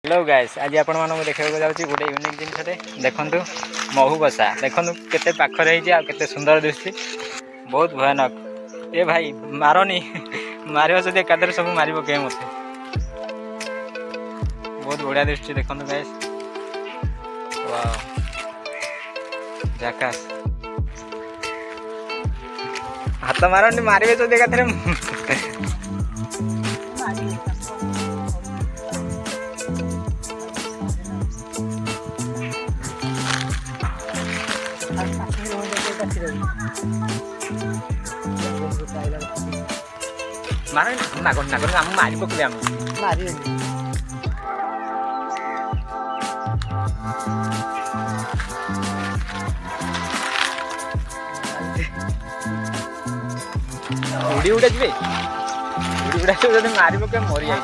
Hello guys आज आपण मानक देखा जाऊँगी गोटे यूनिक जिनस देखु महू बसा देखु केते पाखरे केते सुंदर दिशुची बहुत भयानक। ए भाई मारनी मार जब एकादर सब मार पके मत बहुत बढ़िया दिशुची देखु गाइस वाह झकास हाथ मारनी मारे जब एकादर मार नागन नागन आम मारी पकड़े आम मारी उड़ी उड़ा जी उड़ी उड़ा मारी पके मरी जाए